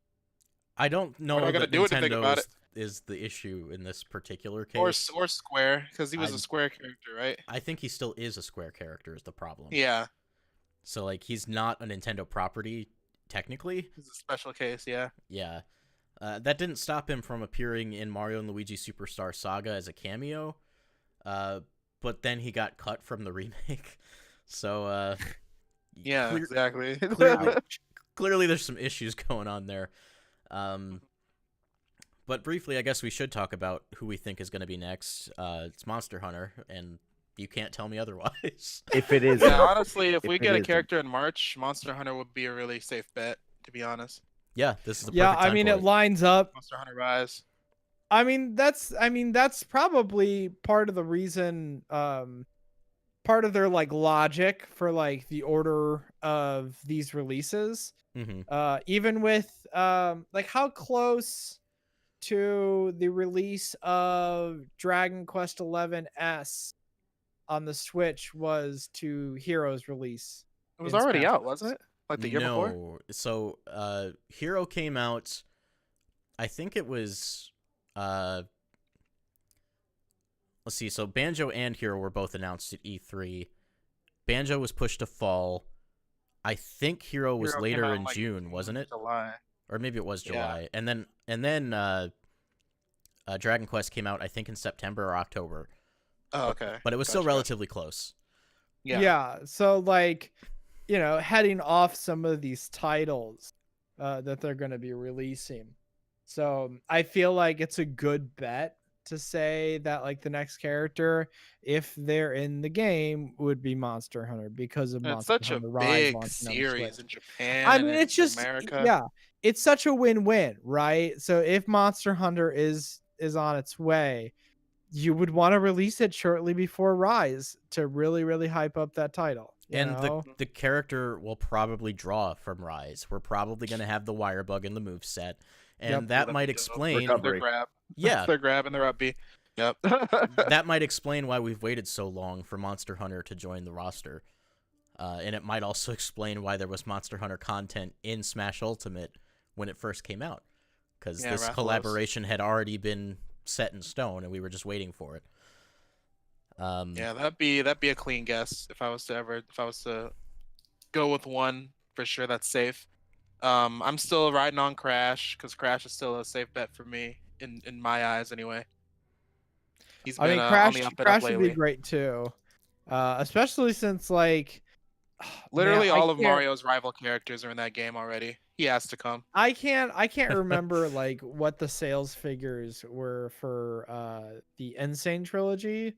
I don't know not gonna that do anything about Nintendo is the issue in this particular case. Or Square, because he was I- a Square character, right? I think he still is a Square character is the problem. Yeah, So, like, he's not a Nintendo property, technically. it's a special case, yeah. Yeah. That didn't stop him from appearing in Mario & Luigi Superstar Saga as a cameo. But then he got cut from the remake. So, Yeah, exactly. clearly there's some issues going on there. But briefly, I guess we should talk about who we think is going to be next. It's Monster Hunter, and you can't tell me otherwise. If it is, Yeah, honestly, if we it get a isn't. character in March, Monster Hunter would be a really safe bet, to be honest. Yeah, this is the yeah. perfect I time mean, for it lines up. Monster Hunter Rise. I mean, that's probably part of the reason, part of their like logic for like the order of these releases. Mm-hmm. Even with like how close to the release of Dragon Quest XI S on the Switch was to Heroes release. It was in already Smash out, Bros. wasn't it? Like the year before? No. So, Hero came out, I think it was, let's see, so Banjo and Hero were both announced at E3. Banjo was pushed to fall. I think Hero was Hero came later out in like June, wasn't it? July. Or maybe it was Yeah. July. And then Dragon Quest came out, I think, in September or October. Oh, okay. But it was still Gotcha. relatively close. Yeah. So like, you know, heading off some of these titles that they're going to be releasing. So I feel like it's a good bet to say that like the next character, if they're in the game, would be Monster Hunter because of And it's Monster such a Hunter Rise big launching on the series Switch. in Japan I and mean, in it's just America. yeah, it's such a win-win, right? So if Monster Hunter is on its way, you would want to release it shortly before Rise to really hype up that title. You And know? the character will probably draw from Rise. We're probably going to have the wire bug in the moveset. And Yep. that That'd might be dope. explain... Recovery. Their grab. Yeah, Their grab and their up B. Yep. that might explain why we've waited so long for Monster Hunter to join the roster. And it might also explain why there was Monster Hunter content in Smash Ultimate when it first came out. Because Yeah, this Rathalos. collaboration had already been set in stone, and we were just waiting for it. Yeah, that'd be a clean guess if I was to go with one for sure. That's safe. I'm still riding on Crash because Crash is still a safe bet for me in my eyes anyway. He's I been mean, on Crash the up and up Crash would lately. be great too, especially since like Literally man, all of Mario's rival characters are in that game already. He has to come. I can't remember like what the sales figures were for the Insane trilogy,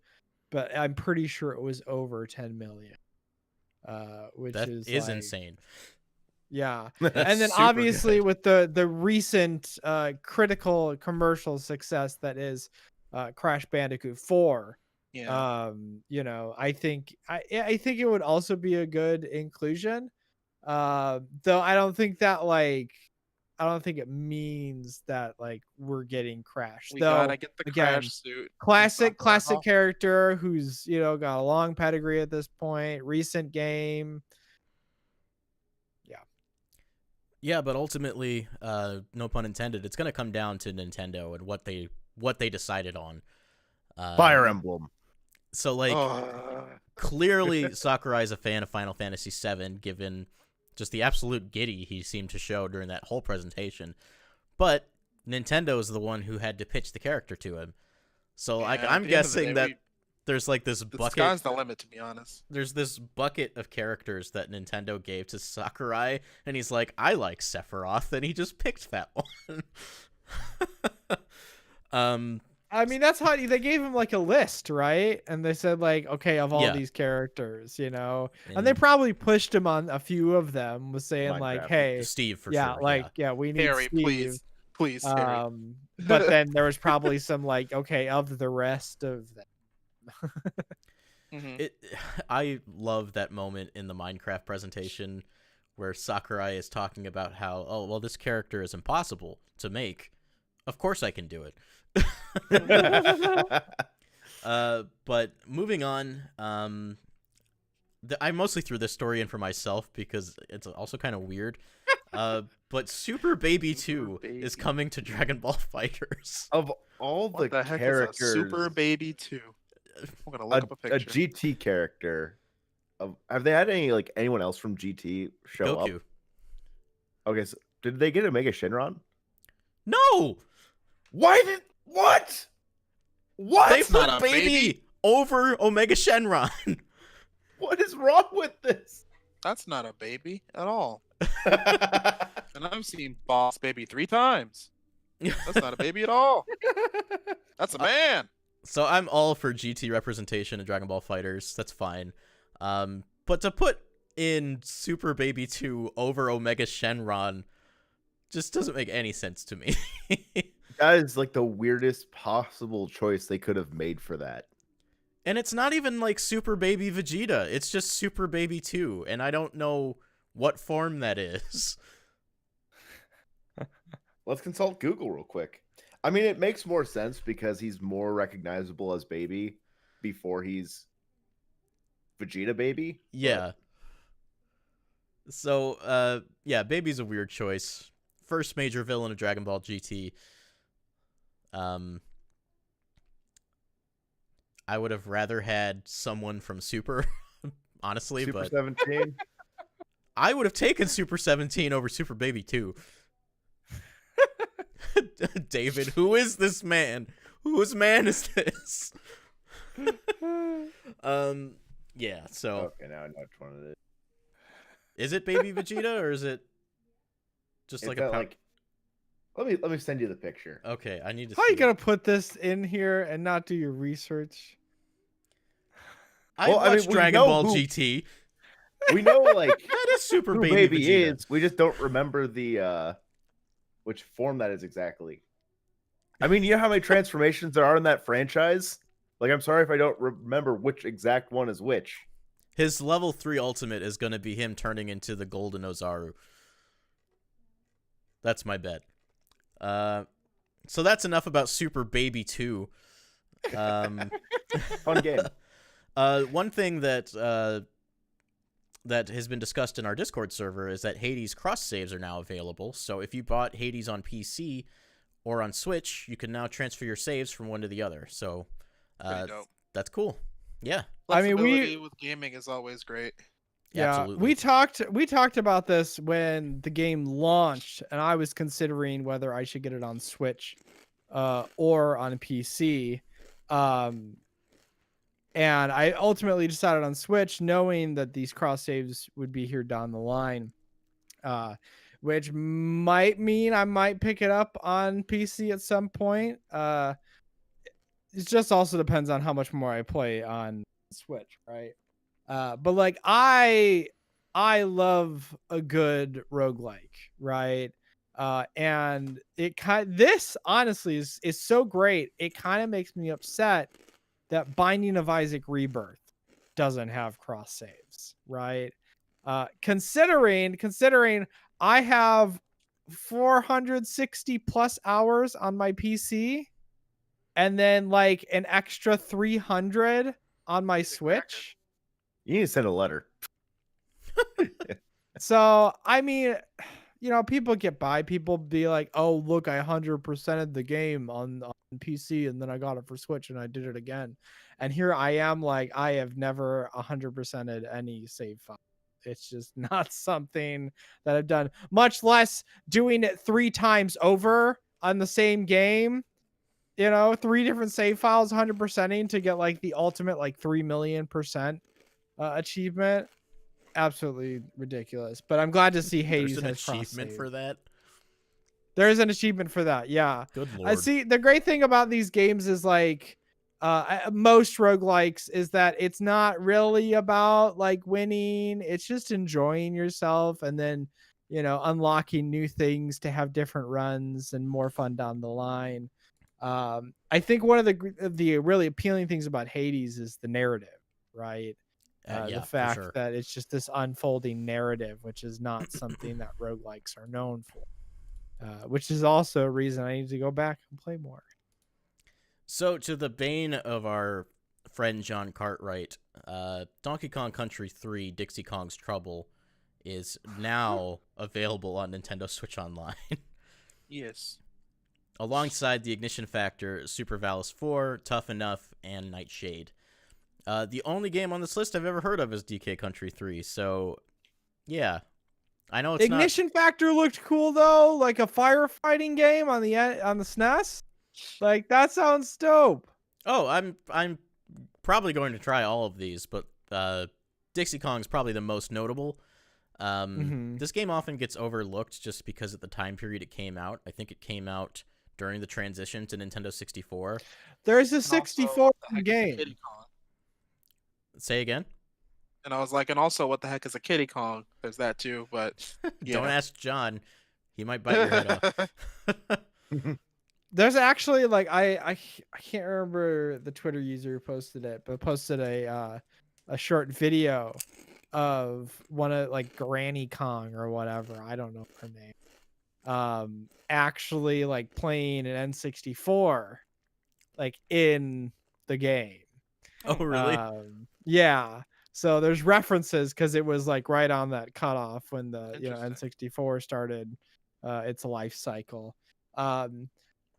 but I'm pretty sure it was over 10 million. Which That is is like, insane. yeah. That's And then super obviously good. with the recent critical commercial success that is Crash Bandicoot 4. Yeah. You know, I think it would also be a good inclusion. Though I don't think it means that like we're getting Crash. We Though gotta get the again, Crash suit. classic Sakura. character who's, you know, got a long pedigree at this point, recent game. Yeah, but ultimately, no pun intended, it's going to come down to Nintendo and what they decided on. Fire Emblem. So, like, Oh. clearly Sakurai is a fan of Final Fantasy VII, given just the absolute giddy he seemed to show during that whole presentation. But Nintendo is the one who had to pitch the character to him. So, like, Yeah, I'm at the end of the guessing day, that there's, like, this the bucket... sky's the limit, to be honest. There's this bucket of characters that Nintendo gave to Sakurai, and he's like, I like Sephiroth, and he just picked that one. I mean, that's how they gave him like a list, right? And they said like, okay, of all Yeah. these characters, you know, and they probably pushed him on a few of them, was saying like, Minecraft. hey, Steve, for yeah, sure. like, yeah, we need Harry, Steve. please, Harry. But then there was probably some like, okay, of the rest of them. Mhm. I love that moment in the Minecraft presentation where Sakurai is talking about how, oh, well, this character is impossible to make. Of course I can do it. But moving on, I mostly threw this story in for myself because it's also kind of weird. But Super Baby 2 is coming to Dragon Ball Fighters. Of all What the heck characters, is a Super Baby 2? I'm gonna look up a a picture. GT character. Have they had anyone else from GT show Goku. up? Okay, so did they get Omega Shenron? No! What? They That's not put a baby, baby. over Omega Shenron. What is wrong with this? That's not a baby at all. And I've seen Boss Baby 3 times. That's not a baby at all. That's a man. So I'm all for GT representation in Dragon Ball Fighters. That's fine. But to put in Super Baby 2 over Omega Shenron just doesn't make any sense to me. That is like the weirdest possible choice they could have made for that. And it's not even like Super Baby Vegeta. It's just Super Baby 2. And I don't know what form that is. Let's consult Google real quick. I mean, it makes more sense because he's more recognizable as Baby before he's Vegeta Baby. Yeah. So, yeah, Baby's a weird choice. First major villain of Dragon Ball GT. I would have rather had someone from Super, honestly, Super but 17. I would have taken Super 17 over Super Baby 2. David, who is this man? Whose man is this? Yeah, so Okay, now I know which one it is. is it Baby Vegeta or is it just Is like that a like Let me send you the picture. Okay, I need to How are see you gonna put this in here and not do your research? I Well, I mean, watched we Dragon know Ball who- GT. We know like That is Super who Baby Baby Vegeta. is. We just don't remember the which form that is exactly. I mean, you know how many transformations there are in that franchise? Like, I'm sorry if I don't remember which exact one is which. His level 3 ultimate is going to be him turning into the Golden Ozaru. That's my bet. So that's enough about Super Baby 2. Fun game. One thing that that has been discussed in our Discord server is that Hades cross saves are now available. So if you bought Hades on PC or on Switch, you can now transfer your saves from one to the other. So Pretty dope. that's cool. Yeah. I mean, Flexibility with gaming is always great. Yeah, Absolutely. we talked about this when the game launched, and I was considering whether I should get it on Switch, or on PC, and I ultimately decided on Switch, knowing that these cross saves would be here down the line, which might mean I might pick it up on PC at some point. It just also depends on how much more I play on Switch, right? But like I love a good roguelike, right? And this honestly is so great. It kind of makes me upset that Binding of Isaac Rebirth doesn't have cross saves, right? Considering I have 460 plus hours on my PC, and then like an extra 300 on my Switch. You need to send a letter. So, I mean, you know, people get by. People be like, oh, look, I 100%ed the game on PC, and then I got it for Switch, and I did it again. And here I am, like, I have never 100%ed any save file. It's just not something that I've done, much less doing it 3 times over on the same game. You know, 3 different save files, 100%ing to get, like, the ultimate, like, 3 million % achievement. Absolutely ridiculous, but I'm glad to see Hades There's an has achievement for that. There is an achievement for that, yeah. Good I lord. see. The great thing about these games is like most roguelikes is that it's not really about like winning. It's just enjoying yourself and then, you know, unlocking new things to have different runs and more fun down the line. I think one of the really appealing things about Hades is the narrative, right? Yeah, The for fact sure. that it's just this unfolding narrative, which is not something that roguelikes are known for. Which is also a reason I need to go back and play more. So, to the bane of our friend John Cartwright, Donkey Kong Country 3 Dixie Kong's Trouble is now available on Nintendo Switch Online. Yes. Alongside the Ignition Factor, Super Valis 4, Tough Enough, and Nightshade. The only game on this list I've ever heard of is DK Country 3, so yeah. I know it's Ignition Factor looked cool though, like a firefighting game on the SNES. Like that sounds dope. Oh, I'm probably going to try all of these, but Dixie Kong is probably the most notable. This game often gets overlooked just because of the time period it came out. I think it came out during the transition to Nintendo 64. There's a And 64 also, what the heck is a game. Kitty Kong? Say again? And I was like, and also, what the heck is a Kitty Kong? There's that too, but yeah. Don't ask John. He might bite your head off. There's actually like I can't remember the Twitter user who posted it, but posted a short video of one of like Granny Kong or whatever. I don't know her name. Actually like playing an N64 like in the game. Oh, really? Yeah. So there's references because it was like right on that cutoff when the Interesting. N64 started its life cycle.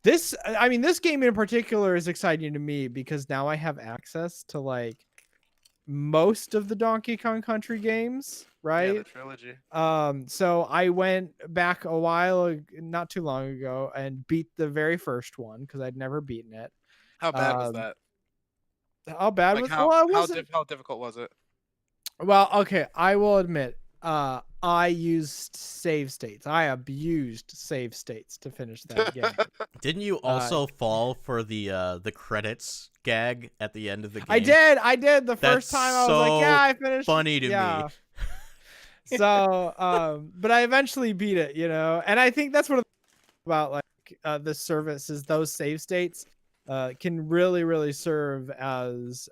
This game in particular is exciting to me because now I have access to like most of the Donkey Kong Country games, Yeah, right? the trilogy. So I went back a while, not too long ago, and beat the very first one because I'd never beaten it. How bad was that? How bad Like was how well, it wasn't. how difficult was it? Well, okay, I will admit I used save states. I abused save states to finish that game. Didn't you also fall for the credits gag at the end of the game? I did. The first time I was like, yeah, I finished. Funny to me. So, but I eventually beat it, and I think that's what about like this service is those save states can really, really serve as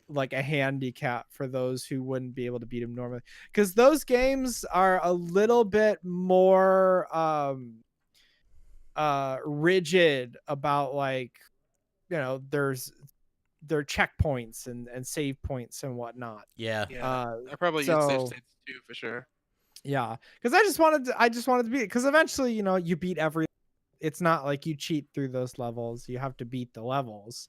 like a handicap for those who wouldn't be able to beat them normally, because those games are a little bit more rigid about like there's checkpoints and save points and whatnot. Yeah. I probably use save states too for sure. Yeah, because I just wanted to beat it, because eventually you beat every. It's not like you cheat through those levels. You have to beat the levels.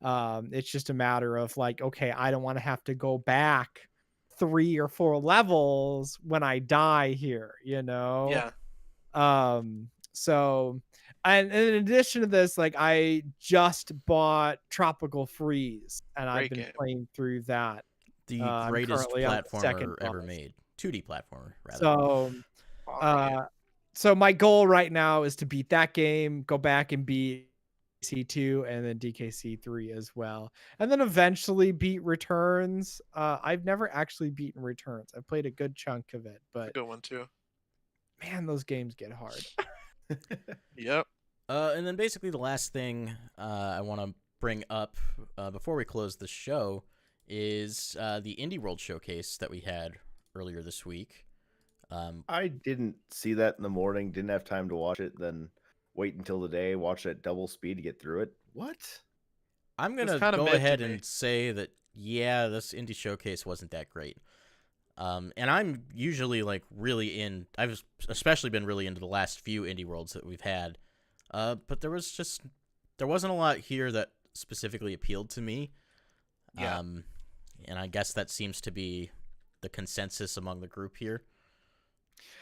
It's just a matter of like, okay, I don't want to have to go back 3 or 4 levels when I die here, Yeah. So, and in addition to this, like I just bought Tropical Freeze, and I've been playing through that. The greatest platformer ever made. 2D platformer, rather. So my goal right now is to beat that game, go back and beat C2 and then DKC3 as well, and then eventually beat Returns. I've never actually beaten Returns. I've played a good chunk of it, but good one too. Man, those games get hard. Yep. And then basically the last thing I want to bring up before we close the show is the Indie World Showcase that we had earlier this week. I didn't see that in the morning, didn't have time to watch it, then wait until the day, watch it at double speed to get through it. What? I'm going to go ahead and say that, yeah, this Indie Showcase wasn't that great. And I'm usually like I've especially been really into the last few Indie Worlds that we've had. But there wasn't a lot here that specifically appealed to me. Yeah. And I guess that seems to be the consensus among the group here.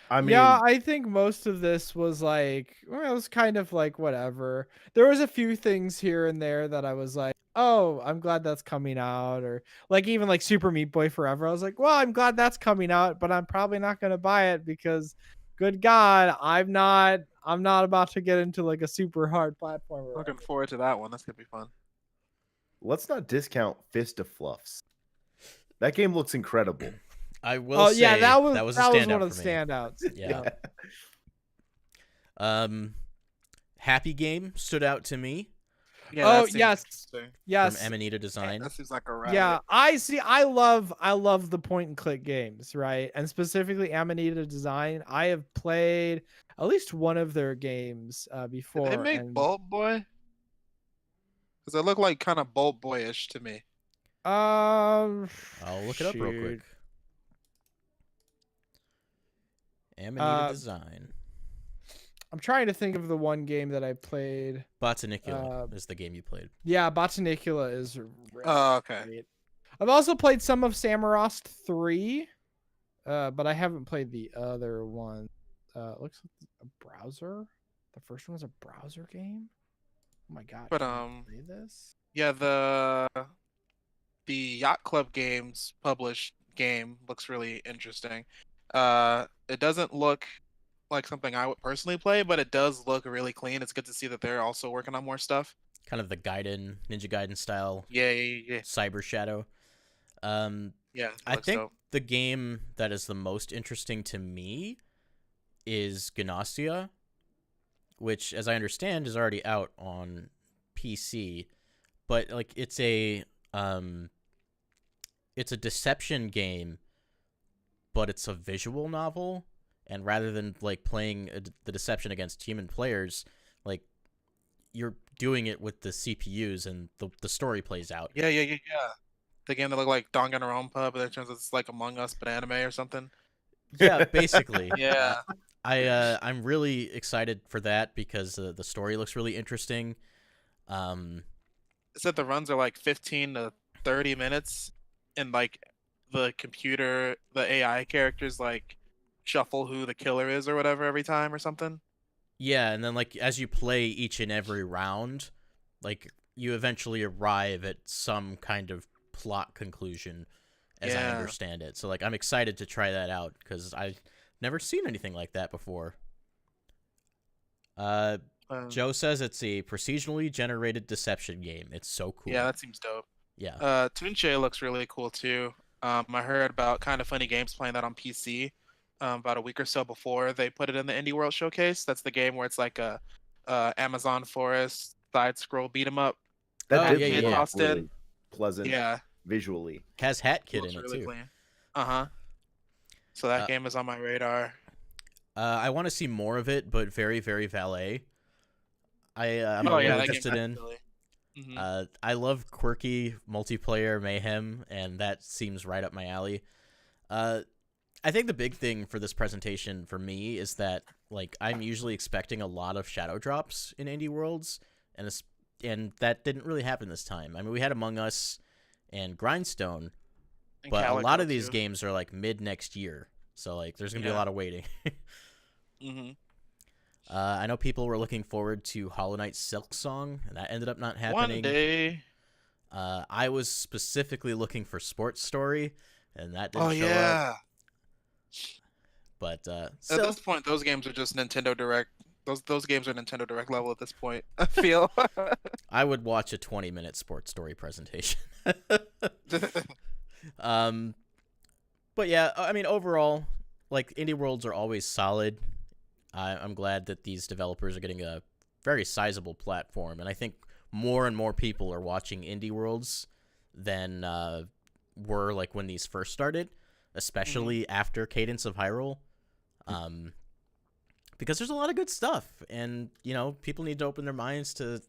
I mean, yeah, I think most of this was like, well, it was kind of like whatever. There was a few things here and there that I was like, oh, I'm glad that's coming out, or like even like Super Meat Boy Forever. I was like, well, I'm glad that's coming out, but I'm probably not going to buy it because, good God, I'm not about to get into like a super hard platformer. Looking forward to that one. That's gonna be fun. Let's not discount Fist of Fluffs. That game looks incredible. I will say yeah, that was one of the standouts. Yeah. Happy Game stood out to me. Yeah, yes. From Amanita Design. That seems like a ride. Yeah, I love the point and click games, right? And specifically Amanita Design. I have played at least one of their games before. Did they make Bolt Boy? Because they look like kind of Bolt Boyish to me. I'll look it up real quick. Amanita Design. I'm trying to think of the one game that I played. Botanicula is the game you played. Yeah, Botanicula is really okay. great. I've also played some of Samorost 3, but I haven't played the other one. Looks like a browser. The first one was a browser game. Oh my god! But play this? Yeah, the Yacht Club Games published game looks really interesting. It doesn't look like something I would personally play, but it does look really clean. It's good to see that they're also working on more stuff. Kind of the Ninja Gaiden style. Yeah. Cyber Shadow. Yeah. I think the game that is the most interesting to me is Gnostia, which, as I understand, is already out on PC. But like, it's a deception game, but it's a visual novel. And rather than like playing the deception against human players, like you're doing it with the CPUs, and the story plays out. Yeah. The game that looked like Danganronpa, but it turns out it's like Among Us but anime or something. Yeah, basically. Yeah. I'm really excited for that because the story looks really interesting. It said the runs are like 15 to 30 minutes, and like the AI characters like shuffle who the killer is or whatever every time or something. Yeah, and then like as you play each and every round, like you eventually arrive at some kind of plot conclusion as I Yeah. understand it. So like I'm excited to try that out because I've never seen anything like that before. Joe says it's a procedurally generated deception game. It's so cool. Yeah, that seems dope. Yeah. Tunche looks really cool too. I heard about Kind of Funny Games playing that on PC about a week or so before they put it in the Indie World Showcase. That's the game where it's like a Amazon forest side scroll beat 'em up. That Oh, did yeah, look yeah. really pleasant Yeah, visually. Has Hat Kid looks in it really too. clean. So that Uh, game is on my radar. I want to see more of it, but very, very Valet. I'm Oh really yeah, that interested game in. definitely. Mhm. I love quirky multiplayer mayhem, and that seems right up my alley. I think the big thing for this presentation for me is that like I'm usually expecting a lot of shadow drops in indie worlds, and that didn't really happen this time. I mean, we had Among Us and Grindstone, And but a lot Calico, of these too. games are like mid next year, so like there's gonna be a Yeah. lot of waiting. hmm I know people were looking forward to Hollow Knight Silk Song, and that ended up not happening. One day. I was specifically looking for Sports Story, and that didn't Oh show up. yeah. But At still, this point, those games are just Nintendo Direct. Those games are Nintendo Direct level at this point. I feel. I would watch a 20-minute Sports Story presentation. But yeah, I mean, overall, like indie worlds are always solid. I'm glad that these developers are getting a very sizable platform, and I think more and more people are watching indie worlds than were like when these first started, especially after Cadence of Hyrule, because there's a lot of good stuff, and you know people need to open their minds to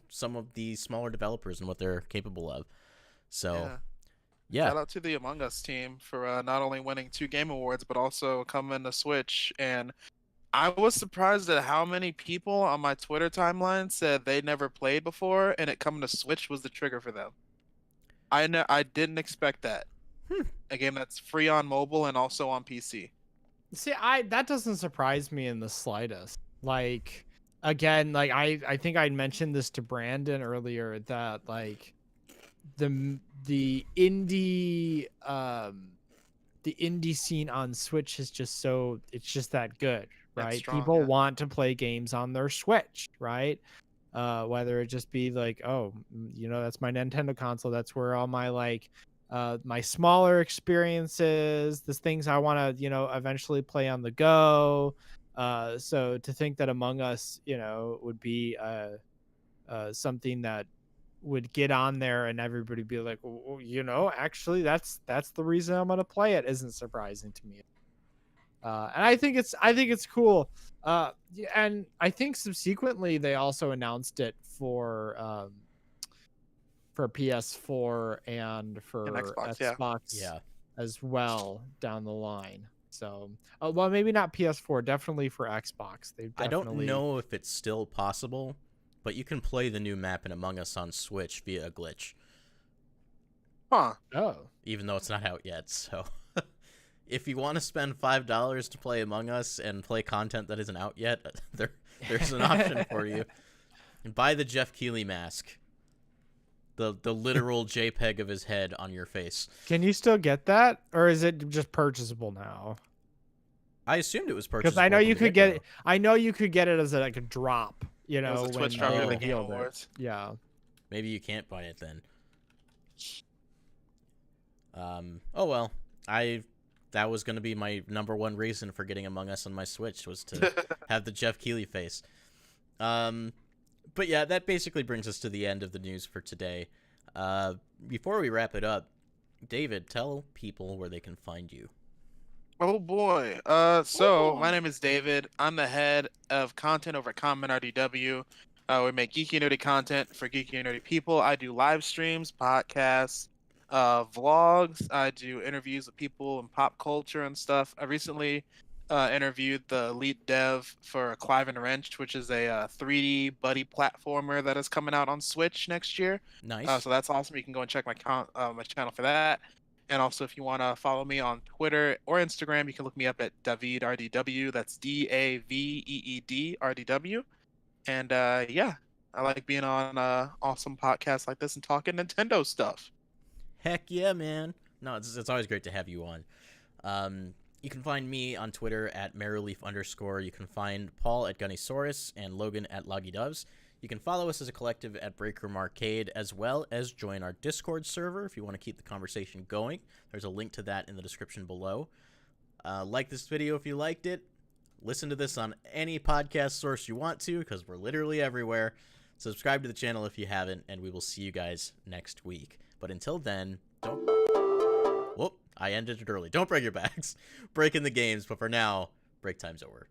some of the smaller developers and what they're capable of. So yeah. Shout out to the Among Us team for not only winning 2 Game Awards, but also coming to Switch. And I was surprised at how many people on my Twitter timeline said they never played before, and it coming to Switch was the trigger for them. I didn't expect that. A game that's free on mobile and also on PC. See, that doesn't surprise me in the slightest. Like, again, like I think I mentioned this to Brandon earlier that like the indie scene on Switch is just it's just that good, right? strong, People yeah. want to play games on their Switch, right? Whether it just be like, oh, that's my Nintendo console, that's where all my like my smaller experiences, the things I want to eventually play on the go. So to think that Among Us would be something that would get on there and everybody be like, actually that's the reason I'm gonna play it isn't surprising to me. And I think it's cool. And I think subsequently they also announced it for PS4 and for Xbox, Yeah. as well down the line. So, well, maybe not PS4, definitely for Xbox. I don't know if it's still possible, but you can play the new map in Among Us on Switch via a glitch. Huh. Oh. Even though it's not out yet, so if you want to spend $5 to play Among Us and play content that isn't out yet, there's an option for you. And buy the Jeff Keighley mask. The literal JPEG of his head on your face. Can you still get that, or is it just purchasable now? I assumed it was purchasable. Because I know you could get it. I know you could get it as like a drop. It was a Twitch drop in the Game Awards. Yeah. Maybe you can't buy it then. Oh well. That was gonna be my number one reason for getting Among Us on my Switch, was to have the Jeff Keighley face. But yeah, that basically brings us to the end of the news for today. Before we wrap it up, David, tell people where they can find you. Oh boy. So my name is David. I'm the head of content over at Common RDW. We make geeky and nerdy content for geeky and nerdy people. I do live streams, podcasts, vlogs. I do interviews with people in pop culture and stuff. I recently interviewed the lead dev for Clive and Wrench, which is a 3D buddy platformer that is coming out on Switch next year. Nice. So that's awesome. You can go and check my channel for that. And also, if you want to follow me on Twitter or Instagram, you can look me up at David RDW. That's DAVEED RDW. And yeah, I like being on awesome podcasts like this and talking Nintendo stuff. Heck yeah, man. No, it's always great to have you on. You can find me on Twitter at Merrowleaf_. You can find Paul at Gunnysaurus and Logan at LoggyDoves. You can follow us as a collective at Breakroom Arcade, as well as join our Discord server if you want to keep the conversation going. There's a link to that in the description below. Like this video if you liked it. Listen to this on any podcast source you want to, because we're literally everywhere. Subscribe to the channel if you haven't, and we will see you guys next week. But until then, don't... Whoop, I ended it early. Don't break your backs. Breaking the games, but for now, break time's over.